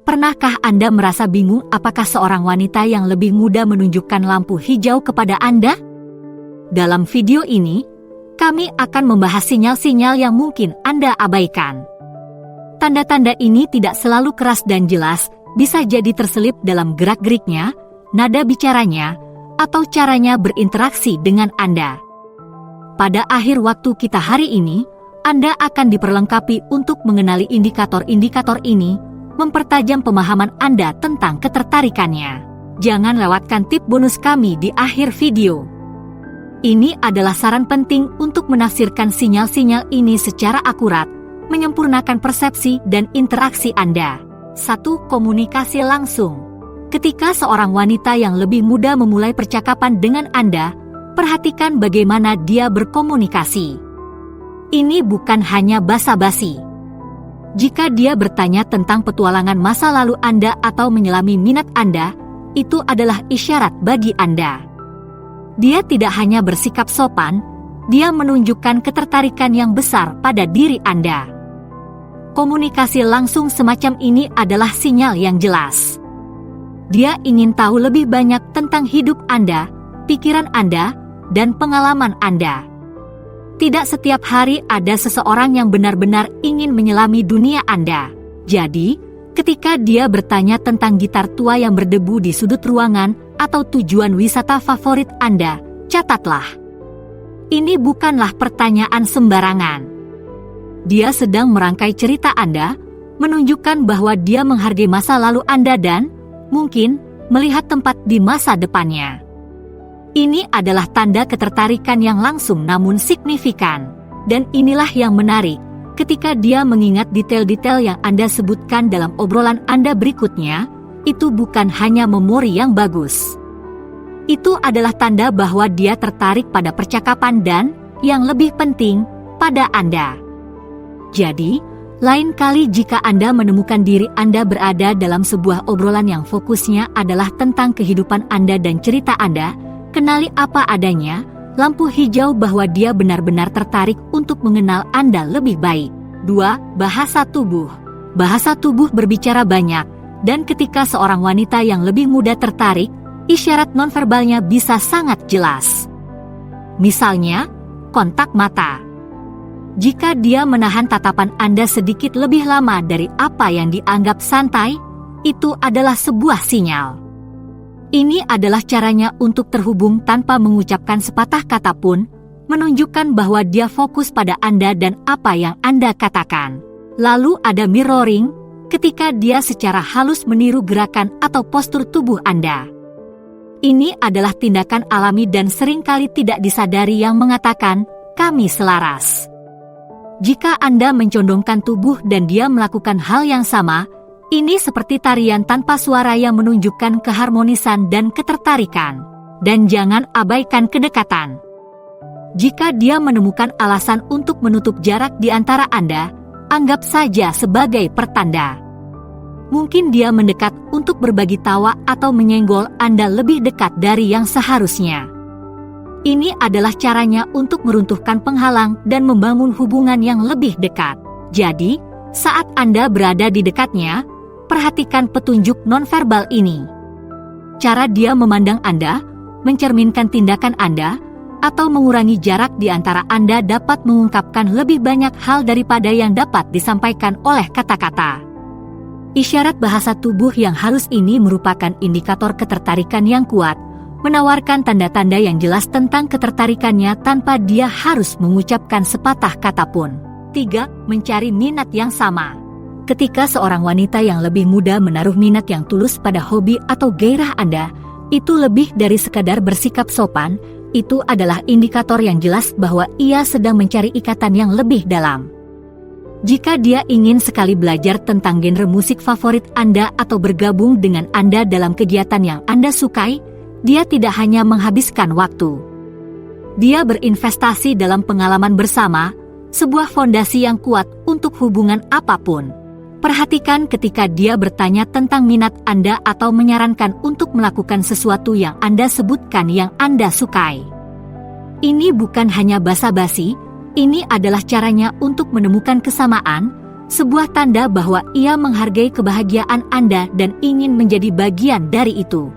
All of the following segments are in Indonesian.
Pernahkah Anda merasa bingung apakah seorang wanita yang lebih muda menunjukkan lampu hijau kepada Anda? Dalam video ini, kami akan membahas sinyal-sinyal yang mungkin Anda abaikan. Tanda-tanda ini tidak selalu keras dan jelas, bisa jadi terselip dalam gerak-geriknya, nada bicaranya, atau caranya berinteraksi dengan Anda. Pada akhir waktu kita hari ini, Anda akan diperlengkapi untuk mengenali indikator-indikator ini, mempertajam pemahaman Anda tentang ketertarikannya. Jangan lewatkan tip bonus kami di akhir video. Ini adalah saran penting untuk menafsirkan sinyal-sinyal ini secara akurat, menyempurnakan persepsi dan interaksi Anda. 1. Komunikasi langsung. Ketika seorang wanita yang lebih muda memulai percakapan dengan Anda, perhatikan bagaimana dia berkomunikasi. Ini bukan hanya basa-basi. Jika dia bertanya tentang petualangan masa lalu Anda atau menyelami minat Anda, itu adalah isyarat bagi Anda. Dia tidak hanya bersikap sopan, dia menunjukkan ketertarikan yang besar pada diri Anda. Komunikasi langsung semacam ini adalah sinyal yang jelas. Dia ingin tahu lebih banyak tentang hidup Anda, pikiran Anda, dan pengalaman Anda. Tidak setiap hari ada seseorang yang benar-benar ingin menyelami dunia Anda. Jadi, ketika dia bertanya tentang gitar tua yang berdebu di sudut ruangan atau tujuan wisata favorit Anda, catatlah. Ini bukanlah pertanyaan sembarangan. Dia sedang merangkai cerita Anda, menunjukkan bahwa dia menghargai masa lalu Anda dan, mungkin, melihat tempat di masa depannya. Ini adalah tanda ketertarikan yang langsung namun signifikan. Dan inilah yang menarik, ketika dia mengingat detail-detail yang Anda sebutkan dalam obrolan Anda berikutnya, itu bukan hanya memori yang bagus. Itu adalah tanda bahwa dia tertarik pada percakapan dan, yang lebih penting, pada Anda. Jadi, lain kali jika Anda menemukan diri Anda berada dalam sebuah obrolan yang fokusnya adalah tentang kehidupan Anda dan cerita Anda, kenali apa adanya, lampu hijau bahwa dia benar-benar tertarik untuk mengenal Anda lebih baik. 2. Bahasa tubuh. Bahasa tubuh berbicara banyak, dan ketika seorang wanita yang lebih muda tertarik, isyarat nonverbalnya bisa sangat jelas. Misalnya, kontak mata. Jika dia menahan tatapan Anda sedikit lebih lama dari apa yang dianggap santai, itu adalah sebuah sinyal. Ini adalah caranya untuk terhubung tanpa mengucapkan sepatah kata pun, menunjukkan bahwa dia fokus pada Anda dan apa yang Anda katakan. Lalu ada mirroring, ketika dia secara halus meniru gerakan atau postur tubuh Anda. Ini adalah tindakan alami dan seringkali tidak disadari yang mengatakan, kami selaras. Jika Anda mencondongkan tubuh dan dia melakukan hal yang sama, ini seperti tarian tanpa suara yang menunjukkan keharmonisan dan ketertarikan. Dan jangan abaikan kedekatan. Jika dia menemukan alasan untuk menutup jarak di antara Anda, anggap saja sebagai pertanda. Mungkin dia mendekat untuk berbagi tawa atau menyenggol Anda lebih dekat dari yang seharusnya. Ini adalah caranya untuk meruntuhkan penghalang dan membangun hubungan yang lebih dekat. Jadi, saat Anda berada di dekatnya, perhatikan petunjuk nonverbal ini. Cara dia memandang Anda, mencerminkan tindakan Anda, atau mengurangi jarak di antara Anda dapat mengungkapkan lebih banyak hal daripada yang dapat disampaikan oleh kata-kata. Isyarat bahasa tubuh yang halus ini merupakan indikator ketertarikan yang kuat, menawarkan tanda-tanda yang jelas tentang ketertarikannya tanpa dia harus mengucapkan sepatah kata pun. 3. Mencari minat yang sama. Ketika seorang wanita yang lebih muda menaruh minat yang tulus pada hobi atau gairah Anda, itu lebih dari sekadar bersikap sopan, itu adalah indikator yang jelas bahwa ia sedang mencari ikatan yang lebih dalam. Jika dia ingin sekali belajar tentang genre musik favorit Anda atau bergabung dengan Anda dalam kegiatan yang Anda sukai, dia tidak hanya menghabiskan waktu. Dia berinvestasi dalam pengalaman bersama, sebuah fondasi yang kuat untuk hubungan apapun. Perhatikan ketika dia bertanya tentang minat Anda atau menyarankan untuk melakukan sesuatu yang Anda sebutkan yang Anda sukai. Ini bukan hanya basa-basi, ini adalah caranya untuk menemukan kesamaan, sebuah tanda bahwa ia menghargai kebahagiaan Anda dan ingin menjadi bagian dari itu.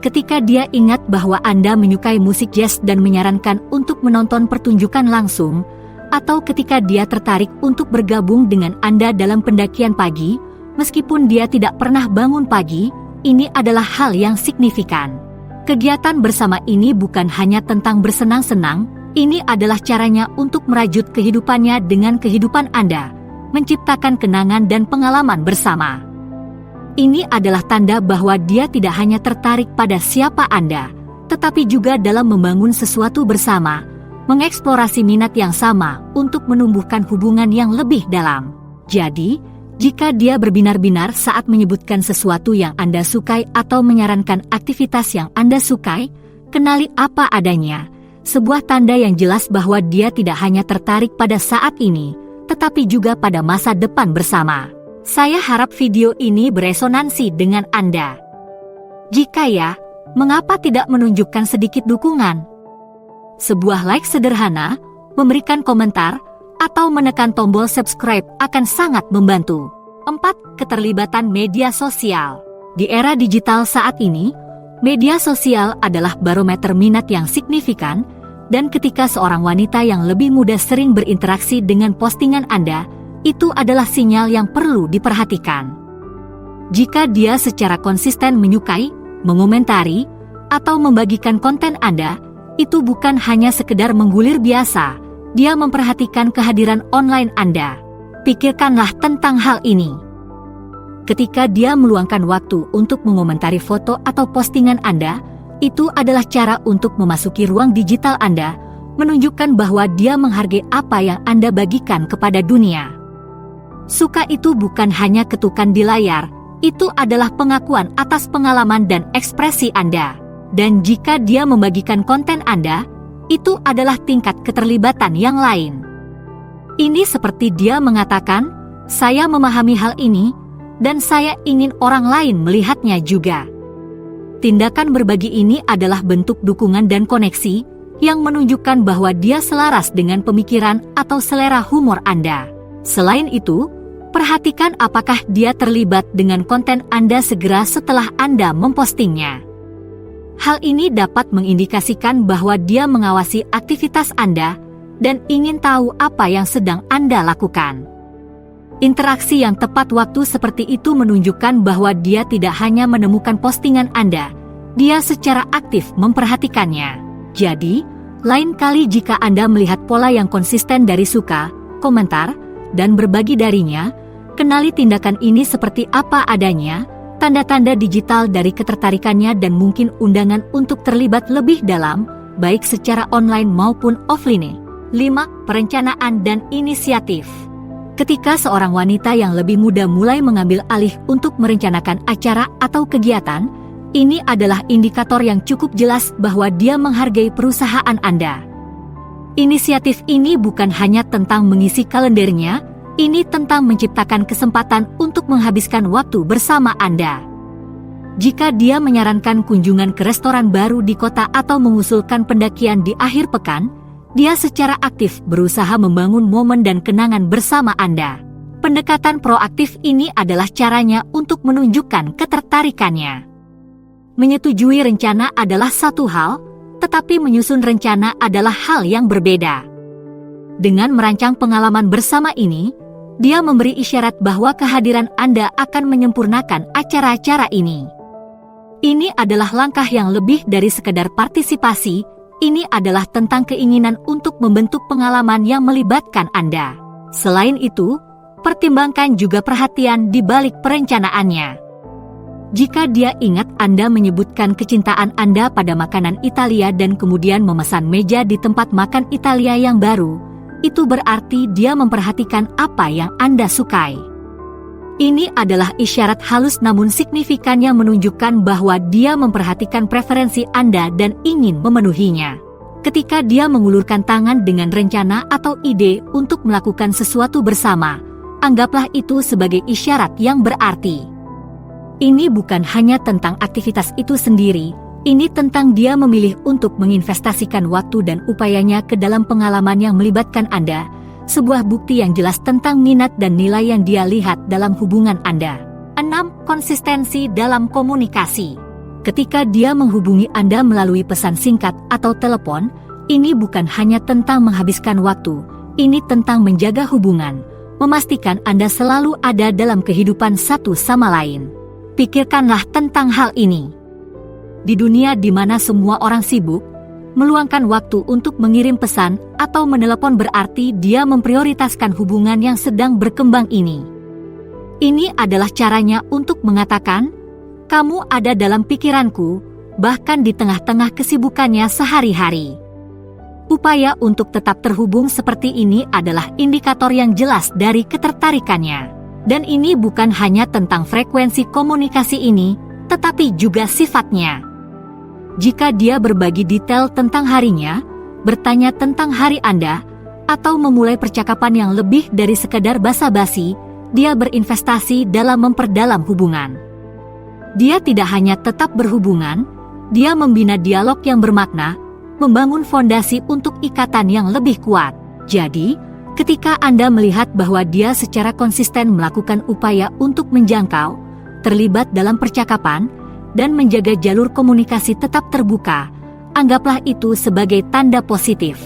Ketika dia ingat bahwa Anda menyukai musik jazz dan menyarankan untuk menonton pertunjukan langsung, atau ketika dia tertarik untuk bergabung dengan Anda dalam pendakian pagi, meskipun dia tidak pernah bangun pagi, ini adalah hal yang signifikan. Kegiatan bersama ini bukan hanya tentang bersenang-senang, ini adalah caranya untuk merajut kehidupannya dengan kehidupan Anda, menciptakan kenangan dan pengalaman bersama. Ini adalah tanda bahwa dia tidak hanya tertarik pada siapa Anda, tetapi juga dalam membangun sesuatu bersama, mengeksplorasi minat yang sama untuk menumbuhkan hubungan yang lebih dalam. Jadi, jika dia berbinar-binar saat menyebutkan sesuatu yang Anda sukai atau menyarankan aktivitas yang Anda sukai, kenali apa adanya, sebuah tanda yang jelas bahwa dia tidak hanya tertarik pada saat ini, tetapi juga pada masa depan bersama. Saya harap video ini beresonansi dengan Anda. Jika ya, mengapa tidak menunjukkan sedikit dukungan? Sebuah like sederhana, memberikan komentar, atau menekan tombol subscribe akan sangat membantu. 4. Keterlibatan media sosial. Di era digital saat ini, media sosial adalah barometer minat yang signifikan, dan ketika seorang wanita yang lebih muda sering berinteraksi dengan postingan Anda, itu adalah sinyal yang perlu diperhatikan. Jika dia secara konsisten menyukai, mengomentari, atau membagikan konten Anda, itu bukan hanya sekedar menggulir biasa, dia memperhatikan kehadiran online Anda. Pikirkanlah tentang hal ini. Ketika dia meluangkan waktu untuk mengomentari foto atau postingan Anda, itu adalah cara untuk memasuki ruang digital Anda, menunjukkan bahwa dia menghargai apa yang Anda bagikan kepada dunia. Suka itu bukan hanya ketukan di layar, itu adalah pengakuan atas pengalaman dan ekspresi Anda. Dan jika dia membagikan konten Anda, itu adalah tingkat keterlibatan yang lain. Ini seperti dia mengatakan, "Saya memahami hal ini, dan saya ingin orang lain melihatnya juga." Tindakan berbagi ini adalah bentuk dukungan dan koneksi yang menunjukkan bahwa dia selaras dengan pemikiran atau selera humor Anda. Selain itu, perhatikan apakah dia terlibat dengan konten Anda segera setelah Anda mempostingnya. Hal ini dapat mengindikasikan bahwa dia mengawasi aktivitas Anda dan ingin tahu apa yang sedang Anda lakukan. Interaksi yang tepat waktu seperti itu menunjukkan bahwa dia tidak hanya menemukan postingan Anda, dia secara aktif memperhatikannya. Jadi, lain kali jika Anda melihat pola yang konsisten dari suka, komentar, dan berbagi darinya, kenali tindakan ini seperti apa adanya, tanda-tanda digital dari ketertarikannya dan mungkin undangan untuk terlibat lebih dalam, baik secara online maupun offline. 5. Perencanaan dan inisiatif. Ketika seorang wanita yang lebih muda mulai mengambil alih untuk merencanakan acara atau kegiatan, ini adalah indikator yang cukup jelas bahwa dia menghargai perusahaan Anda. Inisiatif ini bukan hanya tentang mengisi kalendernya, ini tentang menciptakan kesempatan untuk menghabiskan waktu bersama Anda. Jika dia menyarankan kunjungan ke restoran baru di kota atau mengusulkan pendakian di akhir pekan, dia secara aktif berusaha membangun momen dan kenangan bersama Anda. Pendekatan proaktif ini adalah caranya untuk menunjukkan ketertarikannya. Menyetujui rencana adalah satu hal, tetapi menyusun rencana adalah hal yang berbeda. Dengan merancang pengalaman bersama ini, dia memberi isyarat bahwa kehadiran Anda akan menyempurnakan acara-acara ini. Ini adalah langkah yang lebih dari sekedar partisipasi. Ini adalah tentang keinginan untuk membentuk pengalaman yang melibatkan Anda. Selain itu, pertimbangkan juga perhatian di balik perencanaannya. Jika dia ingat Anda menyebutkan kecintaan Anda pada makanan Italia dan kemudian memesan meja di tempat makan Italia yang baru, itu berarti dia memperhatikan apa yang Anda sukai. Ini adalah isyarat halus namun signifikan yang menunjukkan bahwa dia memperhatikan preferensi Anda dan ingin memenuhinya. Ketika dia mengulurkan tangan dengan rencana atau ide untuk melakukan sesuatu bersama, anggaplah itu sebagai isyarat yang berarti. Ini bukan hanya tentang aktivitas itu sendiri, ini tentang dia memilih untuk menginvestasikan waktu dan upayanya ke dalam pengalaman yang melibatkan Anda, sebuah bukti yang jelas tentang minat dan nilai yang dia lihat dalam hubungan Anda. 6. Konsistensi dalam komunikasi. Ketika dia menghubungi Anda melalui pesan singkat atau telepon, ini bukan hanya tentang menghabiskan waktu, ini tentang menjaga hubungan, memastikan Anda selalu ada dalam kehidupan satu sama lain. Pikirkanlah tentang hal ini. Di dunia di mana semua orang sibuk, meluangkan waktu untuk mengirim pesan atau menelepon berarti dia memprioritaskan hubungan yang sedang berkembang ini. Ini adalah caranya untuk mengatakan, kamu ada dalam pikiranku, bahkan di tengah-tengah kesibukannya sehari-hari. Upaya untuk tetap terhubung seperti ini adalah indikator yang jelas dari ketertarikannya. Dan ini bukan hanya tentang frekuensi komunikasi ini, tetapi juga sifatnya. Jika dia berbagi detail tentang harinya, bertanya tentang hari Anda, atau memulai percakapan yang lebih dari sekadar basa-basi, dia berinvestasi dalam memperdalam hubungan. Dia tidak hanya tetap berhubungan, dia membina dialog yang bermakna, membangun fondasi untuk ikatan yang lebih kuat. Jadi, ketika Anda melihat bahwa dia secara konsisten melakukan upaya untuk menjangkau, terlibat dalam percakapan, dan menjaga jalur komunikasi tetap terbuka, anggaplah itu sebagai tanda positif.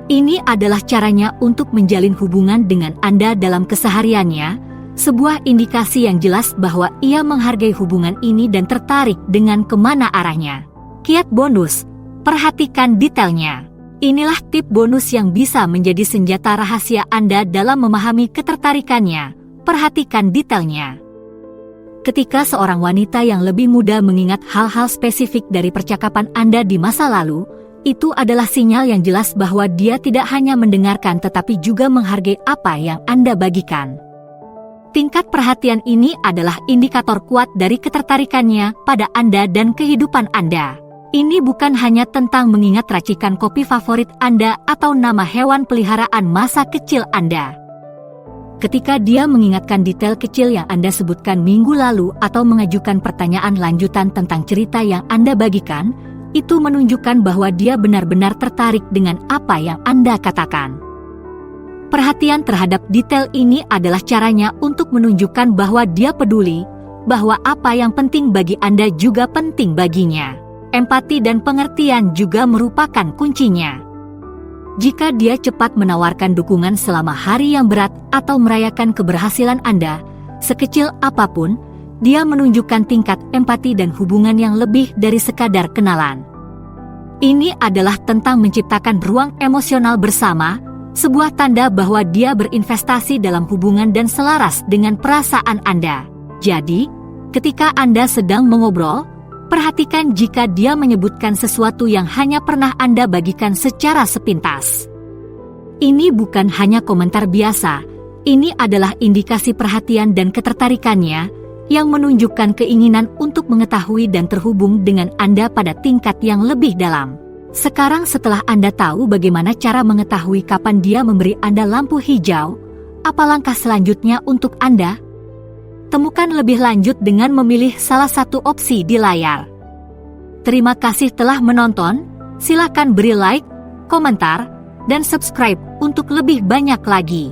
Ini adalah caranya untuk menjalin hubungan dengan Anda dalam kesehariannya, sebuah indikasi yang jelas bahwa ia menghargai hubungan ini dan tertarik dengan kemana arahnya. Kiat bonus, perhatikan detailnya. Inilah tip bonus yang bisa menjadi senjata rahasia Anda dalam memahami ketertarikannya. Perhatikan detailnya. Ketika seorang wanita yang lebih muda mengingat hal-hal spesifik dari percakapan Anda di masa lalu, itu adalah sinyal yang jelas bahwa dia tidak hanya mendengarkan tetapi juga menghargai apa yang Anda bagikan. Tingkat perhatian ini adalah indikator kuat dari ketertarikannya pada Anda dan kehidupan Anda. Ini bukan hanya tentang mengingat racikan kopi favorit Anda atau nama hewan peliharaan masa kecil Anda. Ketika dia mengingatkan detail kecil yang Anda sebutkan minggu lalu atau mengajukan pertanyaan lanjutan tentang cerita yang Anda bagikan, itu menunjukkan bahwa dia benar-benar tertarik dengan apa yang Anda katakan. Perhatian terhadap detail ini adalah caranya untuk menunjukkan bahwa dia peduli, bahwa apa yang penting bagi Anda juga penting baginya. Empati dan pengertian juga merupakan kuncinya. Jika dia cepat menawarkan dukungan selama hari yang berat atau merayakan keberhasilan Anda, sekecil apapun, dia menunjukkan tingkat empati dan hubungan yang lebih dari sekadar kenalan. Ini adalah tentang menciptakan ruang emosional bersama, sebuah tanda bahwa dia berinvestasi dalam hubungan dan selaras dengan perasaan Anda. Jadi, ketika Anda sedang mengobrol, perhatikan jika dia menyebutkan sesuatu yang hanya pernah Anda bagikan secara sepintas. Ini bukan hanya komentar biasa, ini adalah indikasi perhatian dan ketertarikannya, yang menunjukkan keinginan untuk mengetahui dan terhubung dengan Anda pada tingkat yang lebih dalam. Sekarang setelah Anda tahu bagaimana cara mengetahui kapan dia memberi Anda lampu hijau, apa langkah selanjutnya untuk Anda? Temukan lebih lanjut dengan memilih salah satu opsi di layar. Terima kasih telah menonton, silakan beri like, komentar, dan subscribe untuk lebih banyak lagi.